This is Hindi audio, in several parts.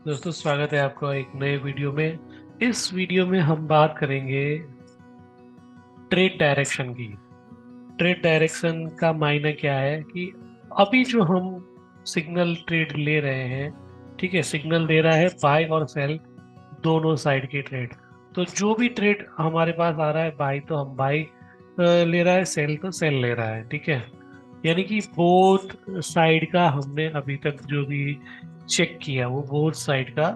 दोस्तों, स्वागत है आपका एक नए वीडियो में। इस वीडियो में हम बात करेंगे ट्रेड डायरेक्शन की। ट्रेड डायरेक्शन का मायने क्या है कि अभी जो हम सिग्नल ट्रेड ले रहे हैं, ठीक है, सिग्नल दे रहा है बाय और सेल दोनों साइड की ट्रेड। तो जो भी ट्रेड हमारे पास आ रहा है बाय, तो हम बाय ले रहा है, सेल तो सेल ले रहा है, ठीक है। यानी कि बोथ साइड का हमने अभी तक जो भी चेक किया वो बोथ साइड का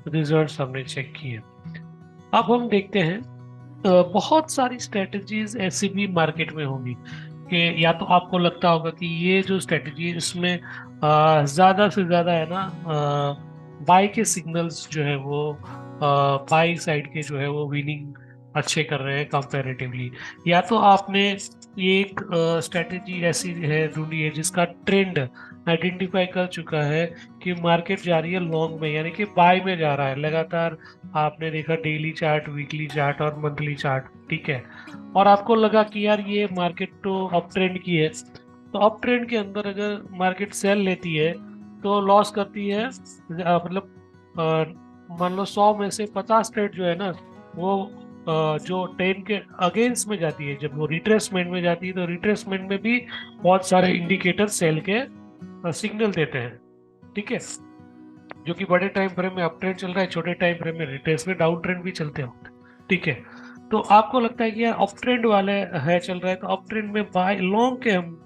रिजल्ट्स हमने चेक किए। अब हम देखते हैं, बहुत सारी स्ट्रेटजीज ऐसी भी मार्केट में होंगी कि या तो आपको लगता होगा कि ये जो स्ट्रेटजी है इसमें ज्यादा से ज्यादा है ना, बाय के सिग्नल्स जो है वो बाय साइड के जो है वो विनिंग अच्छे कर रहे हैं कंपैरेटिवली। या तो आपने ये एक स्ट्रेटजी ऐसी है ढूंढी है जिसका ट्रेंड आइडेंटिफाई कर चुका है कि मार्केट जा रही है लॉन्ग में, यानी कि बाय में जा रहा है लगातार। आपने देखा डेली चार्ट, वीकली चार्ट और मंथली चार्ट, ठीक है। और आपको लगा कि यार ये मार्केट तो अप ट्रेंड की है, तो अप ट्रेंड के अंदर अगर मार्केट सेल लेती है तो लॉस करती है। मतलब मान लो 100 में से 50 ट्रेड जो है ना, वो जो 10 के अगेंस्ट में जाती है। जब वो रिट्रेसमेंट में जाती है तो रिट्रेसमेंट में भी बहुत सारे इंडिकेटर सेल के सिग्नल देते हैं, ठीक है। जो कि बड़े टाइम फ्रेम में अप ट्रेंड चल रहा है, छोटे टाइम फ्रेम में रिट्रेस में डाउन ट्रेंड भी चलते होते हैं, ठीक है। तो आपको लगता है कि यार अप ट्रेंड वाले है चल रहा है, तो अप ट्रेंड में बाय लॉन्ग के हम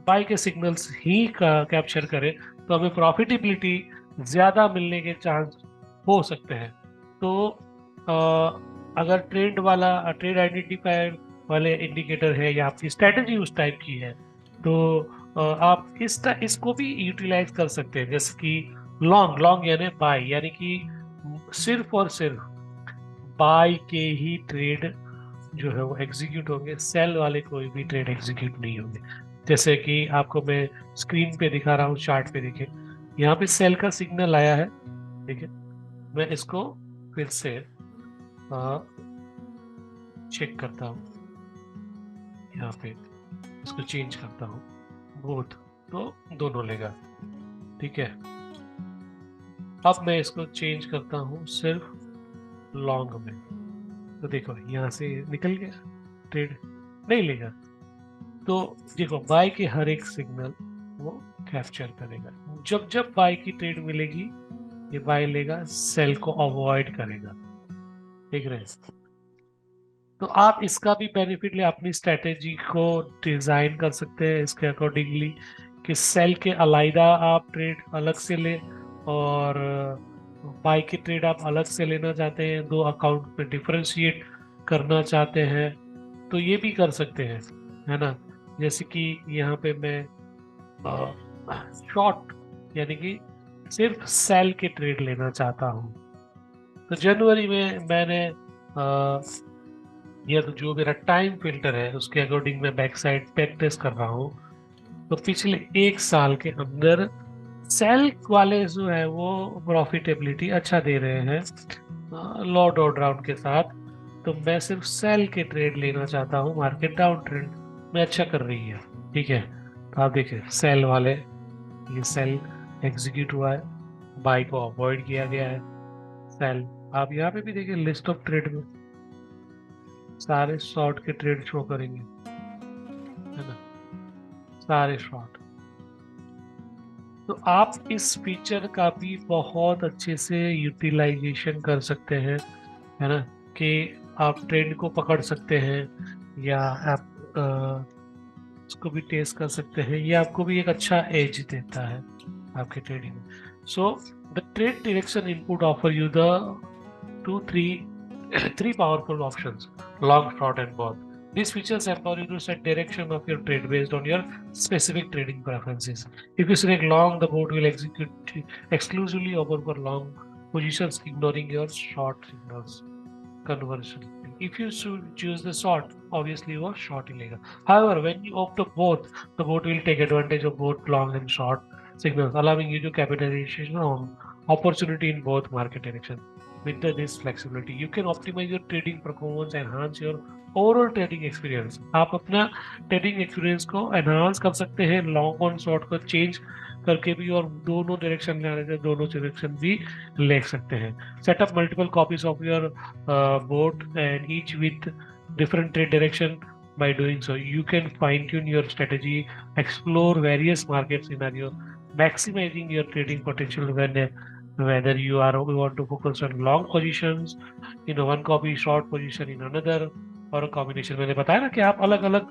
बाय के सिग्नल्स ही का कैप्चर करें तो हमें प्रॉफिटेबिलिटी ज्यादा मिलने के चांस हो सकते हैं। तो अगर ट्रेंड वाला ट्रेड आइडेंटिफायर वाले इंडिकेटर है या आपकी स्ट्रेटजी उस टाइप की है, तो आप इसको भी यूटिलाइज कर सकते हैं। जैसे कि लॉन्ग लॉन्ग यानी बाय, यानी कि सिर्फ और सिर्फ बाय के ही ट्रेड जो है वो एग्जीक्यूट होंगे, सेल वाले कोई भी ट्रेड एग्जीक्यूट नहीं होंगे। जैसे कि आपको मैं स्क्रीन पे दिखा रहा हूँ, चार्ट पे देखें, यहाँ पे सेल का सिग्नल आया है, ठीक है। मैं इसको फिर से चेक करता हूँ, यहाँ पे इसको चेंज करता हूँ बोथ, तो दोनों लेगा, ठीक है। अब मैं इसको चेंज करता हूँ सिर्फ लॉन्ग में, तो देखो यहाँ से निकल गया, ट्रेड नहीं लेगा। तो देखो बाय के हर एक सिग्नल वो कैप्चर करेगा। जब जब बाय की ट्रेड मिलेगी ये बाय लेगा, सेल को अवॉइड करेगा, देख रहे हैं। तो आप इसका भी बेनिफिट ले अपनी स्ट्रेटेजी को डिजाइन कर सकते हैं इसके अकॉर्डिंगली कि सेल के अलाइदा आप ट्रेड अलग से ले, और बाय की ट्रेड आप अलग से लेना चाहते हैं, दो अकाउंट में डिफरेंशिएट करना चाहते हैं, तो ये भी कर सकते हैं, है ना। जैसे कि यहाँ पे मैं शॉर्ट यानी कि सिर्फ सेल के ट्रेड लेना चाहता हूँ, तो जनवरी में मैंने ये तो जो मेरा टाइम फिल्टर है उसके अकॉर्डिंग मैं बैक साइड बैक टेस्ट कर रहा हूँ। तो पिछले एक साल के अंदर सेल वाले जो है वो प्रॉफिटेबिलिटी अच्छा दे रहे हैं लो ड्रॉ डाउन के साथ। तो मैं सिर्फ सेल के ट्रेड लेना चाहता हूँ, मार्केट डाउन ट्रेंड में अच्छा कर रही है, ठीक है। तो आप देखिए सेल वाले, ये सेल एग्जीक्यूट हुआ है, बाई को अवॉइड किया गया है, सेल। आप यहाँ पे भी देखिए लिस्ट ऑफ ट्रेड में सारे शॉर्ट के ट्रेड शो करेंगे, है ना, सारे शॉर्ट। तो आप इस फीचर का भी बहुत अच्छे से यूटिलाइजेशन कर सकते हैं, है ना, कि आप ट्रेंड को पकड़ सकते हैं, या आप उसको भी टेस्ट कर सकते हैं। ये आपको भी एक अच्छा एज देता है आपके ट्रेडिंग में। So the trade direction input offer you the two three three powerful options: long, short, and both. These features empower you to set direction of your trade based on your specific trading preferences. If you select long, the board will execute exclusively open for long positions, ignoring your short signals conversion. If you choose the short, obviously वो short ही लेगा. However, when you opt for both, the board will take advantage of both long and short signals, allowing you to capitalization on opportunity in both market directions. with this flexibility you can optimize your trading performance, enhance your overall trading experience. आप अपना ट्रेडिंग एक्सपीरियंस को एनहांस कर सकते हैं लॉन्ग ऑन शॉर्ट को चेंज करके भी, और दोनों डायरेक्शन लेने से दोनों डायरेक्शन भी ले सकते हैं. Setup multiple copies of your boat and each with different trade direction. By doing so you can fine tune your strategy, explore various market scenarios, maximizing your trading potential when whether you want to focus on long positions in one copy, short position in another, और कॉम्बिनेशन मैंने बताया ना कि आप अलग अलग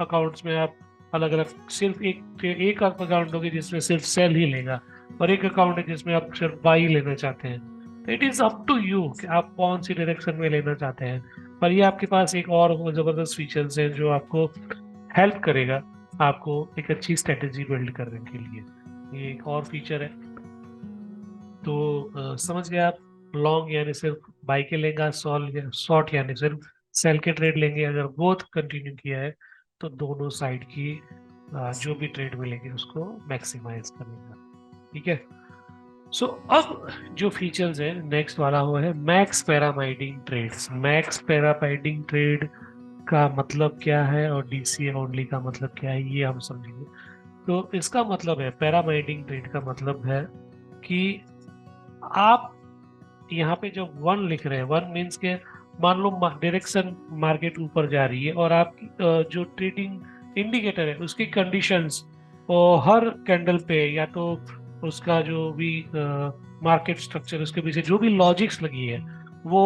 अकाउंट्स में आप अलग अलग सिर्फ एक अकाउंट होगी जिसमें सिर्फ सेल ही लेगा, और एक अकाउंट है जिसमें आप सिर्फ बाई लेना चाहते हैं. तो it is up to you कि आप कौन सी डायरेक्शन में लेना चाहते हैं. पर ये आपके पास एक और जबरदस्त फीचर्स है जो आपको हेल्प करेगा आपको एक अच्छी स्ट्रेटेजी बिल्ड करने के लिए. ये एक और फीचर है. तो समझ गए आप. लॉन्ग यानी सिर्फ बाई के लेगा, शॉर्ट यानी सिर्फ सेल के ट्रेड लेंगे. अगर बोथ कंटिन्यू किया है तो दोनों साइड की जो भी ट्रेड मिलेंगे उसको मैक्सिमाइज करेगा. ठीक है. सो अब जो फीचर्स है नेक्स्ट वाला वो है मैक्स पैरामाइडिंग ट्रेड्स. मैक्स पैरामाइडिंग ट्रेड का मतलब क्या है और डीसीए ओनली का मतलब क्या है ये हम समझेंगे. तो इसका मतलब है, पैरामाइडिंग ट्रेड का मतलब है कि आप यहाँ पे जब वन लिख रहे हैं, वन मीन्स के मान लो डायरेक्शन मार्केट ऊपर जा रही है और आपकी जो ट्रेडिंग इंडिकेटर है उसकी कंडीशंस और हर कैंडल पे या तो उसका जो भी मार्केट स्ट्रक्चर उसके पीछे जो भी लॉजिक्स लगी है वो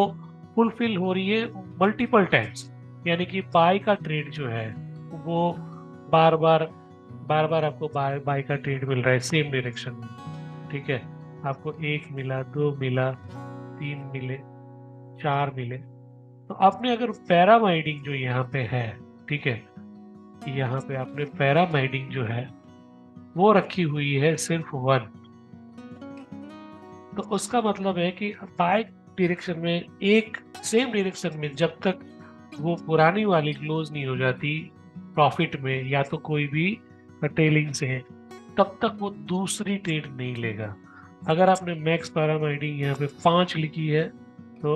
फुलफिल हो रही है मल्टीपल टाइम्स. यानी कि बाय का ट्रेड जो है वो बार बार आपको बाय बाय का ट्रेड मिल रहा है सेम डायरेक्शन में. ठीक है. आपको एक मिला, दो मिला, तीन मिले, चार मिले. तो आपने अगर पैरामाइडिंग जो यहाँ पे है, ठीक है, यहाँ पे आपने पैरामाइडिंग जो है वो रखी हुई है सिर्फ वन. तो उसका मतलब है कि बाय डायरेक्शन में एक सेम डायरेक्शन में जब तक वो पुरानी वाली क्लोज नहीं हो जाती प्रॉफिट में या तो कोई भी टेलिंग से है, तब तक वो दूसरी ट्रेड नहीं लेगा. अगर आपने मैक्स पैरामाइडिंग यहाँ पे 5 लिखी है तो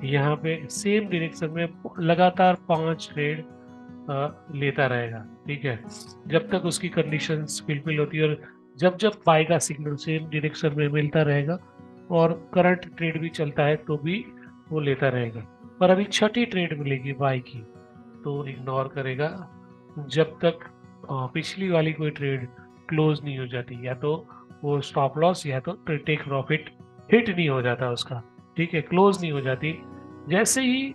यहाँ पे सेम डायरेक्शन में लगातार 5 ट्रेड लेता रहेगा. ठीक है. जब तक उसकी कंडीशंस फुलफिल होती है, और जब जब बाय का सिग्नल सेम डायरेक्शन में मिलता रहेगा और करंट ट्रेड भी चलता है तो भी वो लेता रहेगा. पर अभी छठी ट्रेड मिलेगी बाय की तो इग्नोर करेगा जब तक पिछली वाली कोई ट्रेड क्लोज नहीं हो जाती, या तो वो स्टॉप लॉस या तो टेक प्रॉफिट हिट नहीं हो जाता उसका. ठीक है. क्लोज नहीं हो जाती. जैसे ही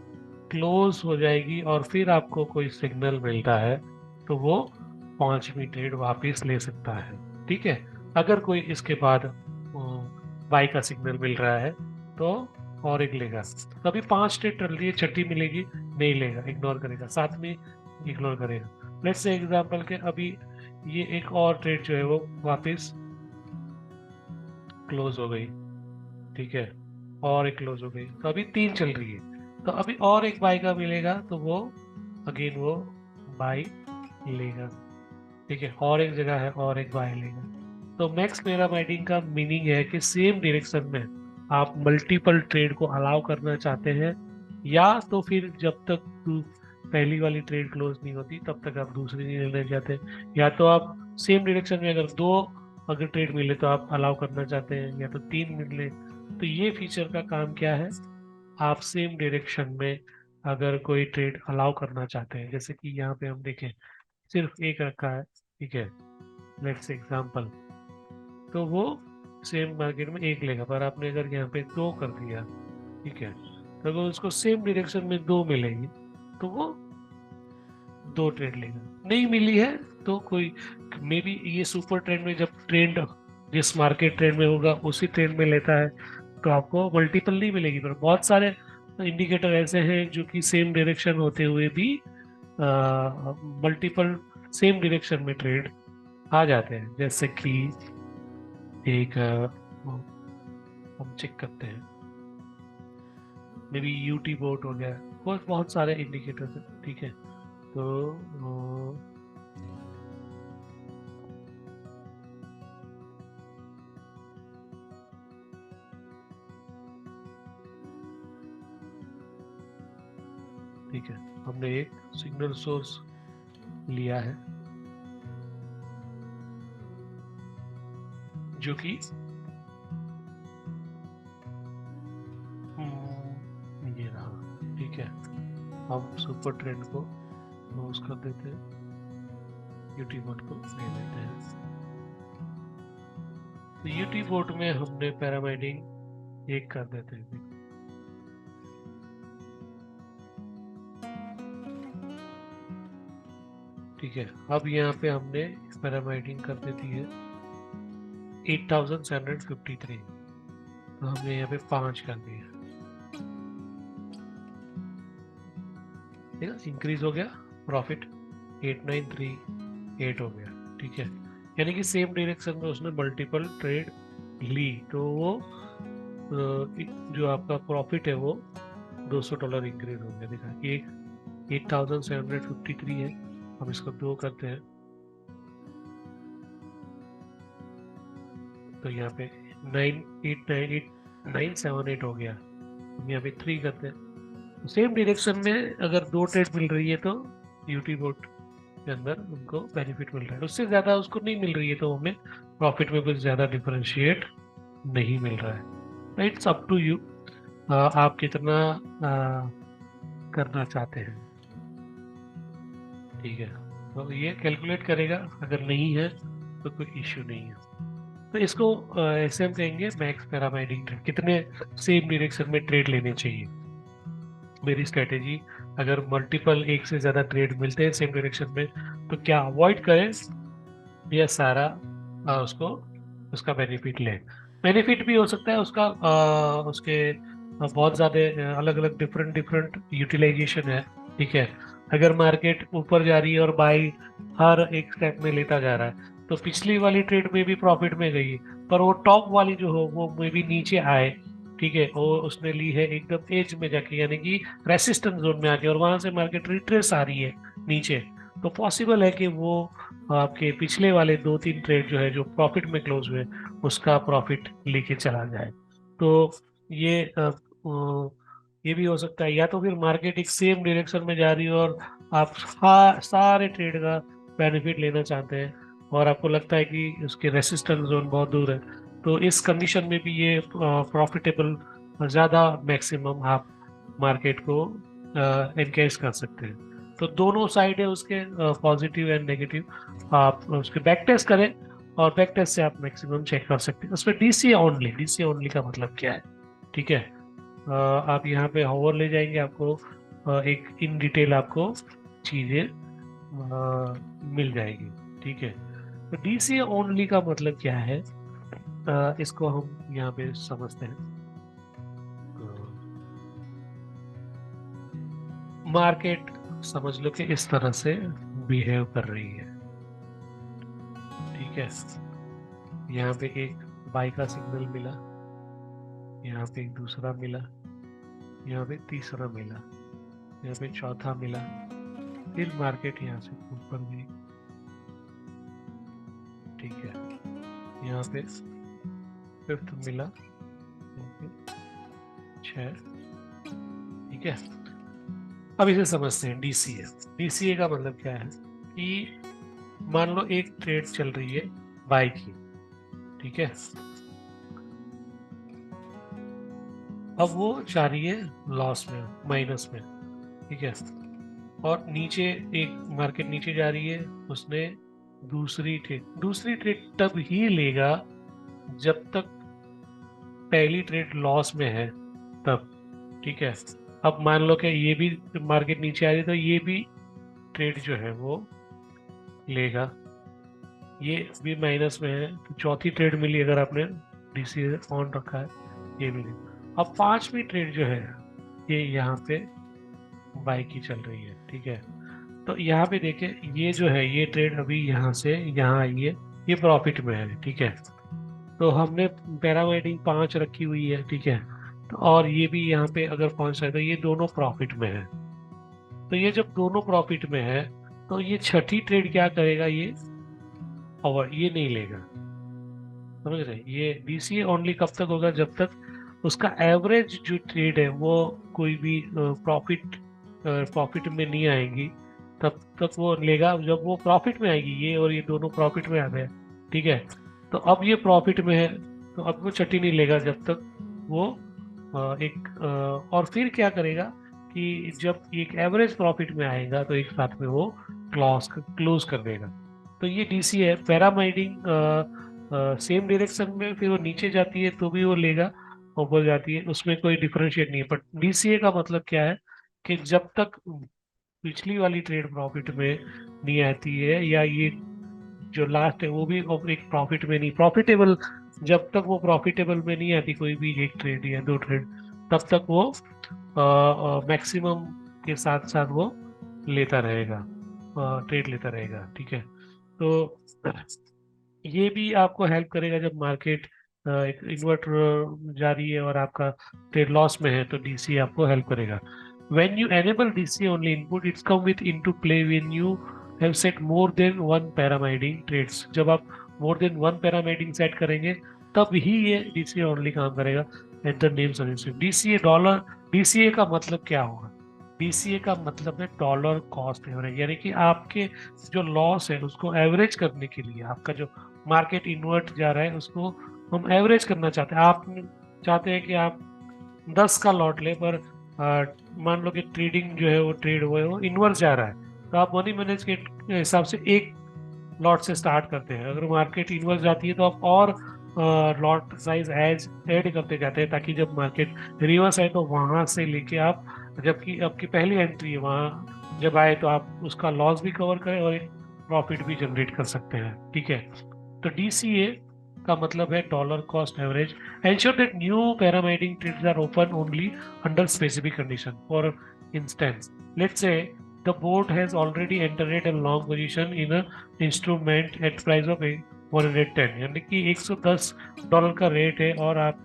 क्लोज हो जाएगी और फिर आपको कोई सिग्नल मिलता है तो वो पांचवी ट्रेड वापस ले सकता है. ठीक है. अगर कोई इसके बाद बाई का सिग्नल मिल रहा है तो और एक लेगा. तो अभी 5 ट्रेड चल रही है, छठी मिलेगी नहीं लेगा, इग्नोर करेगा, सातवीं इग्नोर करेगा. लेट्स से एग्जांपल के अभी ये एक और ट्रेड जो है वो वापस क्लोज हो गई. ठीक है. और एक क्लोज हो गई तो अभी 3 चल रही है. तो अभी और एक बाई का मिलेगा तो वो अगेन वो बाई लेगा. ठीक है. और एक जगह है और एक बाई लेगा. तो मैक्स पैरामाइडिंग का मीनिंग है कि सेम डायरेक्शन में आप मल्टीपल ट्रेड को अलाउ करना चाहते हैं, या तो फिर जब तक पहली वाली ट्रेड क्लोज नहीं होती तब तक आप दूसरी नहीं लेना चाहते, या तो आप सेम डायरेक्शन में अगर दो अगर ट्रेड मिले तो आप अलाउ करना चाहते हैं, या तो तीन मिले. तो ये फीचर का काम क्या है, आप सेम डायरेक्शन में अगर कोई ट्रेड अलाउ करना चाहते हैं, जैसे कि यहाँ पे हम देखें सिर्फ एक रखा है. ठीक है. Let's example. तो वो सेम मार्केट में एक लेगा, पर आपने अगर यहाँ पे दो कर दिया, ठीक है, तो अगर उसको सेम डायरेक्शन में दो मिलेंगे तो वो दो ट्रेड लेगा. नहीं मिली है तो कोई मे बी ये सुपर ट्रेंड में जब ट्रेंड जिस मार्केट ट्रेंड में होगा उसी ट्रेंड में लेता है तो आपको मल्टीपल नहीं मिलेगी. पर बहुत सारे इंडिकेटर ऐसे हैं जो कि सेम डायरेक्शन होते हुए भी मल्टीपल सेम डायरेक्शन में ट्रेड आ जाते हैं. जैसे कि एक हम चेक करते हैं, मे बी यूटी बोट हो गया, बहुत बहुत सारे इंडिकेटर्स हैं. ठीक है. तो ठीक है, हमने एक सिग्नल सोर्स लिया है जो कि ये रहा। ठीक है, हम सुपर ट्रेंड को क्लोज कर देते हैं, यूटी बोर्ड को दे देते हैं। तो यूटी बोर्ड में हमने पैरामाइडिंग एक कर देते हैं। ठीक है, अब यहाँ पे हमने पैरामाइडिंग कर देती है 8753, तो हमने यहाँ पे 5 कर दिया। ठीक है, इंक्रीज हो गया प्रॉफिट 8938 हो गया। ठीक है, यानी कि सेम डायरेक्शन में उसने मल्टीपल ट्रेड ली, तो वो जो आपका प्रॉफिट है वो $200 इंक्रीज हो गया। देखा, एक 8753 है, हम इसको 2 करते हैं तो यहाँ पे 978 हो गया। हम यहाँ पे 3 करते हैं, सेम डायरेक्शन में अगर 2 ट्रेड मिल रही है तो यूटी बोर्ड के अंदर उनको बेनिफिट मिल रहा है, उससे ज़्यादा उसको नहीं मिल रही है तो हमें प्रॉफिट में कुछ ज़्यादा डिफरेंशिएट नहीं मिल रहा है। इट्स अप टू यू, आप कितना करना चाहते हैं। ठीक है, तो ये कैलकुलेट करेगा, अगर नहीं है तो कोई इश्यू नहीं है। तो इसको ऐसे हम कहेंगे मैक्स पैरामाइडिंग ट्रेड, कितने सेम डायरेक्शन में ट्रेड लेने चाहिए। मेरी स्ट्रेटेजी, अगर मल्टीपल एक से ज़्यादा ट्रेड मिलते हैं सेम डायरेक्शन में तो क्या अवॉइड करें या सारा उसको उसका बेनिफिट लें। बेनिफिट भी हो सकता है उसका, उसके बहुत ज़्यादा अलग अलग डिफरेंट डिफरेंट यूटिलाइजेशन है। ठीक है, अगर मार्केट ऊपर जा रही है और बाई हर एक स्टेप में लेता जा रहा है तो पिछली वाली ट्रेड में भी प्रॉफिट में गई, पर वो टॉप वाली जो हो वो में भी नीचे आए। ठीक है, वो उसने ली है एकदम एज में जाके, यानी कि रेसिस्टेंस जोन में आके, और वहां से मार्केट रिट्रेस आ रही है नीचे, तो पॉसिबल है कि वो आपके पिछले वाले 2-3 ट्रेड जो है जो प्रॉफिट में क्लोज हुए उसका प्रॉफिट लेके चला जाए। तो ये ये भी हो सकता है, या तो फिर मार्केट एक सेम डायरेक्शन में जा रही हो और आप सारे ट्रेड का बेनिफिट लेना चाहते हैं और आपको लगता है कि उसके रेसिस्टेंस जोन बहुत दूर है, तो इस कंडीशन में भी ये प्रॉफिटेबल ज़्यादा मैक्सिमम आप मार्केट को एनकेज कर सकते हैं। तो दोनों साइड है उसके, पॉजिटिव एंड नेगेटिव, आप उसके बैक टेस्ट करें और बैक टेस्ट से आप मैक्सिमम चेक कर सकते हैं। उसमें डीसी ओनली का मतलब क्या है। ठीक है, आप यहाँ पे होवर ले जाएंगे, आपको एक इन डिटेल आपको चीजें मिल जाएगी। ठीक है, तो डीसी ओनली का मतलब क्या है, इसको हम यहाँ पे समझते हैं। मार्केट समझ लो कि इस तरह से बिहेव कर रही है। ठीक है, यहाँ पे एक बाई का सिग्नल मिला, यहाँ पे एक दूसरा मिला, यहाँ पे तीसरा मिला, यहाँ पे चौथा मिला, फिर मार्केट यहाँ से ऊपर गई। ठीक है, यहाँ पे फिफ्थ मिला, यहाँ पे 6। ठीक है, अब इसे समझते हैं डीसीए। डीसीए का मतलब क्या है कि मान लो एक ट्रेड चल रही है बाई की। ठीक है, अब वो जा रही है लॉस में, माइनस में। ठीक है, और नीचे एक मार्केट नीचे जा रही है, उसने दूसरी ट्रेड तब ही लेगा जब तक पहली ट्रेड लॉस में है तब। ठीक है, अब मान लो कि ये भी मार्केट नीचे आ रही है तो ये भी ट्रेड जो है वो लेगा, ये भी माइनस में है तो चौथी ट्रेड मिली अगर आपने डीसी ऑन रखा है, ये मिली। अब पांचवी ट्रेड जो है ये यहाँ पे बाई की चल रही है। ठीक है, तो यहाँ पे देखें, ये जो है ये ट्रेड अभी यहाँ से यहाँ आई है, ये प्रॉफिट में है। ठीक है, तो हमने पैरामाइडिंग 5 रखी हुई है। ठीक है, तो और ये भी यहाँ पे अगर पहुंच रहा है तो ये दोनों प्रॉफिट में है। तो ये जब दोनों प्रॉफिट में है तो ये छठी ट्रेड क्या करेगा, ये और ये नहीं लेगा। समझ रहे, ये डीसीए ओनली कब तक होगा, जब तक उसका एवरेज जो ट्रेड है वो कोई भी प्रॉफिट प्रॉफिट में नहीं आएंगी तब तक वो लेगा। जब वो प्रॉफिट में आएगी, ये और ये दोनों प्रॉफिट में आ गए, ठीक है, तो अब ये प्रॉफिट में है, तो अब वो छठी नहीं लेगा जब तक वो और फिर क्या करेगा कि जब एक एवरेज प्रॉफिट में आएगा तो एक साथ में वो क्लोज कर देगा। तो ये डीसी है। पैरामाइडिंग सेम डायरेक्शन में फिर वो नीचे जाती है तो भी वो लेगा, ऊपर जाती है, उसमें कोई डिफरेंशिएट नहीं है। बट डीसीए का मतलब क्या है कि जब तक पिछली वाली ट्रेड प्रॉफिट में नहीं आती है, या ये जो लास्ट है वो भी एक प्रॉफिट में नहीं, प्रॉफिटेबल, जब तक वो प्रॉफिटेबल में नहीं आती कोई भी एक ट्रेड या दो ट्रेड, तब तक वो मैक्सिमम के साथ साथ वो लेता रहेगा, ट्रेड लेता रहेगा, ठीक है। तो ये भी आपको हेल्प करेगा जब मार्केट एक इन्वर्टर जा रही है और आपका ट्रेड लॉस में है, तो डीसी आपको हेल्प करेगा। when you enable DC only input, it's come with into play when you have set more than one parameter trades। जब आप more than one parameter set करेंगे तब ही ये DCA ओनली काम करेगा। At the name suggestion DCA dollar, DCA का मतलब क्या होगा? DCA का मतलब है डॉलर कॉस्ट एवरेज, यानी कि आपके जो लॉस है उसको एवरेज करने के लिए, आपका जो मार्केट इन्वर्ट जा रहा है उसको हम एवरेज करना चाहते हैं। आप चाहते हैं कि आप 10 का लॉट ले, पर मान लो कि ट्रेडिंग जो है वो ट्रेड हुआ है वो इनवर्स जा रहा है, तो आप मनी मैनेज के हिसाब से एक लॉट से स्टार्ट करते हैं। अगर मार्केट इनवर्स जाती है तो आप और लॉट साइज एज ऐड करते जाते हैं, ताकि जब मार्केट रिवर्स आए तो वहां से लेके आप, जबकि आपकी पहली एंट्री है वहां जब आए तो आप उसका लॉस भी कवर करें और एक प्रॉफिट भी जनरेट कर सकते हैं, ठीक है। तो डीसीए का मतलब है dollar cost average. Ensure that new pyramiding trades are open only under specific condition. For instance, let's say the board has already entered a long position in a instrument at price of 110, यानी कि $110 का रेट है और आप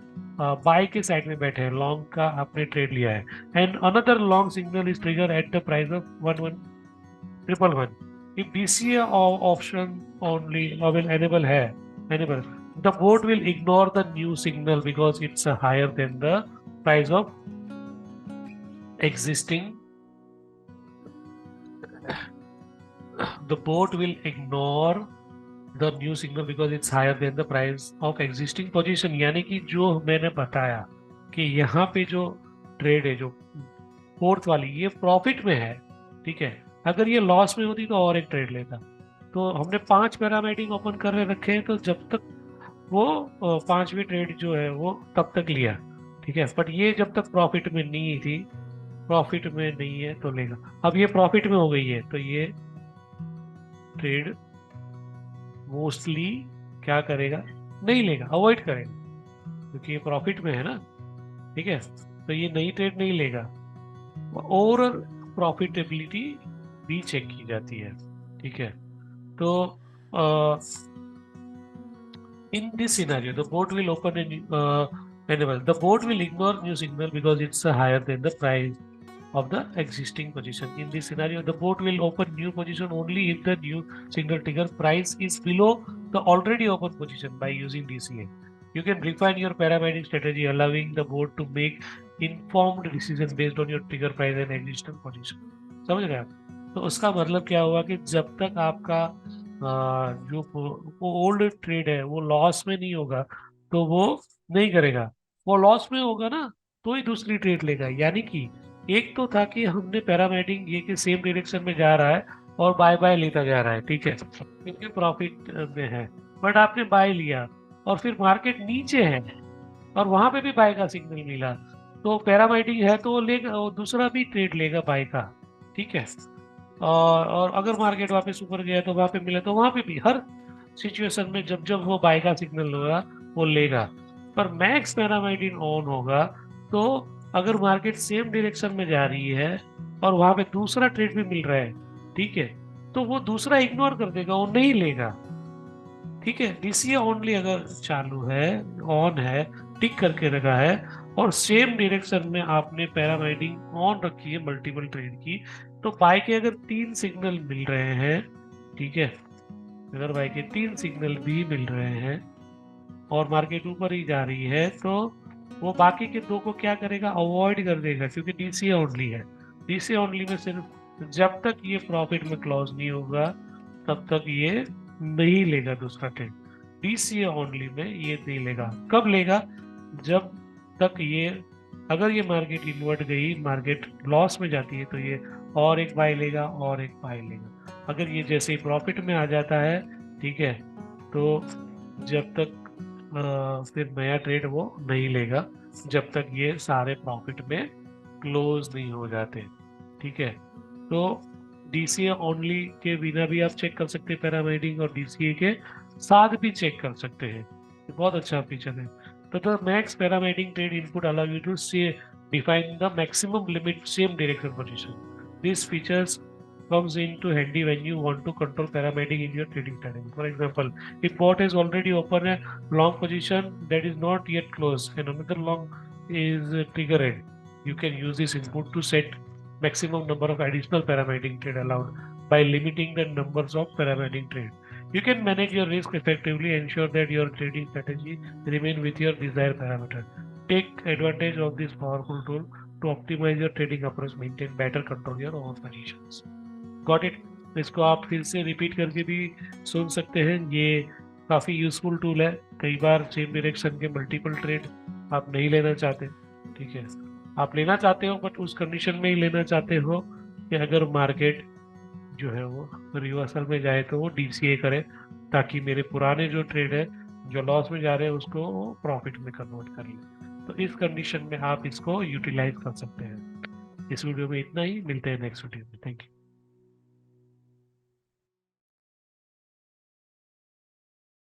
बाय के साइड में बैठे हैं, लॉन्ग का आपने ट्रेड लिया है, and another long signal is trigger at the price of 1111। if DCA option only will enable, the board will ignore the new signal because it's higher than the price of existing. The board will ignore the new signal because it's higher than the price of existing position। यानी कि जो मैंने बताया कि यहाँ पे जो ट्रेड है, जो फोर्थ वाली, ये प्रॉफिट में है, ठीक है। अगर ये लॉस में होती तो और एक ट्रेड लेता। तो हमने 5 पैरामीटिंग ओपन कर रखे हैं, तो जब तक वो पांचवी ट्रेड जो है वो तब तक लिया, ठीक है। बट ये जब तक प्रॉफिट में नहीं थी, प्रॉफिट में नहीं है तो लेगा। अब ये प्रॉफिट में हो गई है तो ये ट्रेड मोस्टली क्या करेगा? नहीं लेगा, अवॉइड करेगा, क्योंकि ये प्रॉफिट में है ना, ठीक है। तो ये नई ट्रेड नहीं लेगा। ओवरऑल प्रॉफिटेबिलिटी भी चेक की जाती है, ठीक है। तो in this scenario the board will open a new, enable, the board will ignore new signal because it's higher than the price of the existing position। In this scenario, the board will open new position only if the new signal trigger price is below the already open position by using DCA। You can refine your parametric strategy, allowing the board to make informed decisions based on your trigger price and existing position। समझ रहे हैं आप? तो उसका मतलब क्या हुआ कि जब तक आपका जो वो ओल्ड ट्रेड है वो लॉस में नहीं होगा तो वो नहीं करेगा। वो लॉस में होगा ना तो ही दूसरी ट्रेड लेगा। यानी कि एक तो था कि हमने पैरामेडिंग ये कि सेम डायरेक्शन में जा रहा है और बाय बाय लेता जा रहा है, ठीक है, क्योंकि प्रॉफिट में है। बट आपने बाय लिया और फिर मार्केट नीचे है और वहां पे भी बाय का सिग्नल मिला, तो पैरामेडिंग है तो वो लेगा, वो दूसरा भी ट्रेड लेगा बाय का, ठीक है। और अगर मार्केट वापस ऊपर गया तो वहां पे मिला तो वहां पे भी, हर सिचुएशन में जब जब वो बाय का सिग्नल होगा वो लेगा। पर मैक्स पैरामाइडिन ऑन होगा तो अगर मार्केट सेम डायरेक्शन में जा रही है और वहां पे दूसरा ट्रेड भी मिल रहा है, ठीक है, तो वो दूसरा इग्नोर कर देगा, वो नहीं लेगा, ठीक है। डीसीए ओनली अगर चालू है, ऑन है, टिक करके रखा है और सेम डायरेक्शन में आपने पैरामाइडिंग ऑन रखी है मल्टीपल ट्रेड की, तो बाय के अगर 3 सिग्नल मिल रहे हैं, ठीक है, अगर बाय के 3 सिग्नल भी मिल रहे हैं और मार्केट ऊपर ही जा रही है, तो वो बाकी के 2 को क्या करेगा? अवॉइड कर देगा, क्योंकि डीसीए ओनली है। डीसीए ओनली में सिर्फ जब तक ये प्रॉफिट में क्लोज नहीं होगा तब तक ये नहीं लेगा दूसरा ट्रेड। डीसीए ओनली में ये नहीं लेगा। कब लेगा? जब तक ये, अगर ये मार्केट इन्वर्ट गई, मार्केट लॉस में जाती है, तो ये और एक बाय लेगा और एक बाय लेगा। अगर ये जैसे ही प्रॉफिट में आ जाता है, ठीक है, तो जब तक फिर नया ट्रेड वो नहीं लेगा जब तक ये सारे प्रॉफिट में क्लोज नहीं हो जाते। ठीक है, तो डीसीए ओनली के बिना भी आप चेक कर सकते हैं पैरामेडिंग, और डीसीए के साथ भी चेक कर सकते हैं। ये बहुत अच्छा फीचर है। तो the max pyramiding trade input allow you to say define the maximum limit same direction position. These features comes into handy when you want to control parametric in your trading strategy. For example, if bot has already opened a long position that is not yet closed and another long is triggered, you can use this input to set maximum number of additional parametric trade allowed by limiting the numbers of parametric trade. You can manage your risk effectively, ensure that your trading strategy remain with your desired parameter. Take advantage of this powerful tool to optimize your trading approach, maintain better control your own positions. Got it? इसको आप फिर से रिपीट करके भी सुन सकते हैं। ये काफ़ी यूजफुल टूल है। कई बार सेम डायरेक्शन के मल्टीपल ट्रेड आप नहीं लेना चाहते, ठीक है, आप लेना चाहते हो बट उस कंडीशन में ही लेना चाहते हो कि अगर मार्केट जो है वो रिवर्सल में जाए तो वो डीसीए करे, ताकि मेरे पुराने जो ट्रेड है जो लॉस में जा रहे हैं उसको प्रॉफिट में कन्वर्ट कर ले। तो इस कंडीशन में आप इसको यूटिलाइज कर सकते हैं। इस वीडियो में इतना ही, मिलते हैं नेक्स्ट वीडियो में। Thank you.